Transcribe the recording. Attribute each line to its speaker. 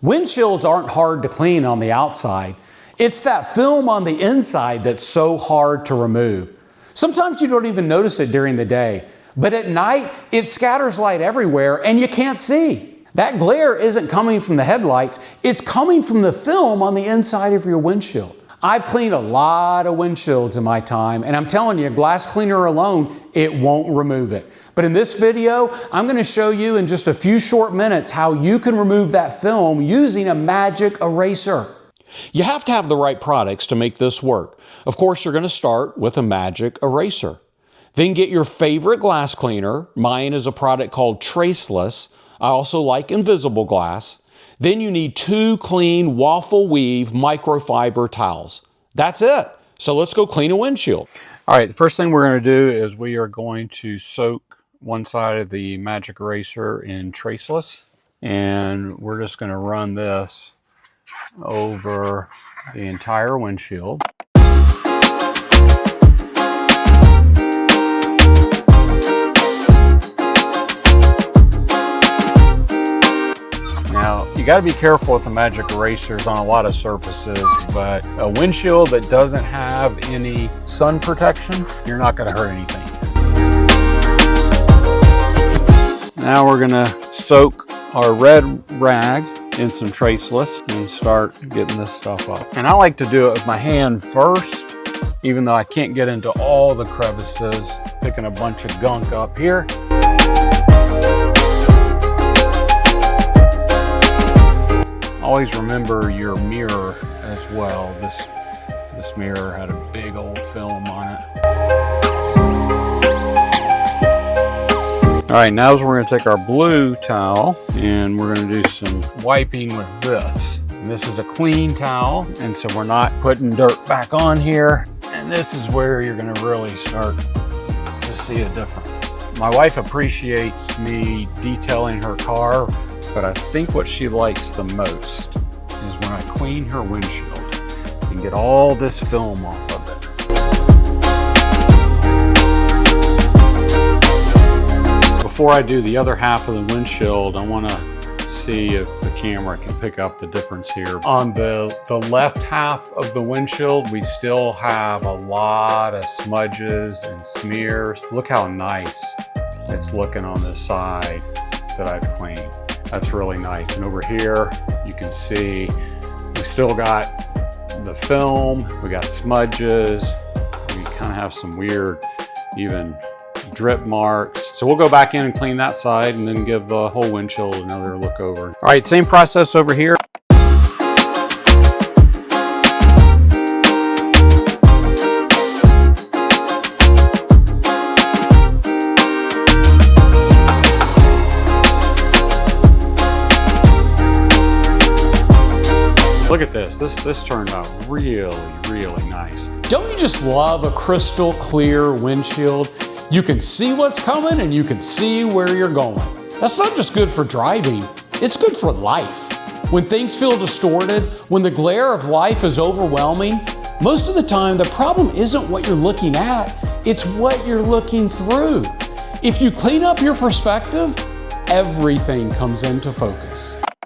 Speaker 1: Windshields aren't hard to clean on the outside. It's that film on the inside that's so hard to remove. Sometimes you don't even notice it during the day, but at night it scatters light everywhere and you can't see. That glare isn't coming from the headlights, it's coming from the film on the inside of your windshield. I've cleaned a lot of windshields in my time, and I'm telling you, glass cleaner alone, it won't remove it. But in this video, I'm going to show you in just a few short minutes how you can remove that film using a magic eraser. You have to have the right products to make this work. Of course, you're going to start with a magic eraser. Then get your favorite glass cleaner. Mine is a product called Traceless. I also like Invisible Glass. Then you need 2 clean waffle weave microfiber towels. That's it. So let's go clean a windshield.
Speaker 2: All right, the first thing we're going to do is we are going to soak one side of the magic eraser in Traceless, and we're just going to run this over the entire windshield. Now, you got to be careful with the magic erasers on a lot of surfaces, but a windshield that doesn't have any sun protection, you're not going to hurt anything. Now we're going to soak our red rag in some Traceless and start getting this stuff up. And I like to do it with my hand first, even though I can't get into all the crevices, picking a bunch of gunk up here. Always remember your mirror as well. This mirror had a big old film on it. All right, now we're going to take our blue towel and we're going to do some wiping with this. And this is a clean towel, and so we're not putting dirt back on here. And this is where you're going to really start to see a difference. My wife appreciates me detailing her car, but I think what she likes the most is when I clean her windshield and get all this film off of it. Before I do the other half of the windshield, I want to see if the camera can pick up the difference here. On the left half of the windshield, we still have a lot of smudges and smears. Look how nice it's looking on this side that I've cleaned. That's really nice. And over here, you can see we still got the film, we got smudges, we kind of have some weird, even drip marks. So we'll go back in and clean that side and then give the whole windshield another look over. All right, same process over here. Look at this. This turned out really, really nice.
Speaker 1: Don't you just love a crystal clear windshield? You can see what's coming and you can see where you're going. That's not just good for driving, it's good for life. When things feel distorted, when the glare of life is overwhelming, most of the time the problem isn't what you're looking at, it's what you're looking through. If you clean up your perspective, everything comes into focus.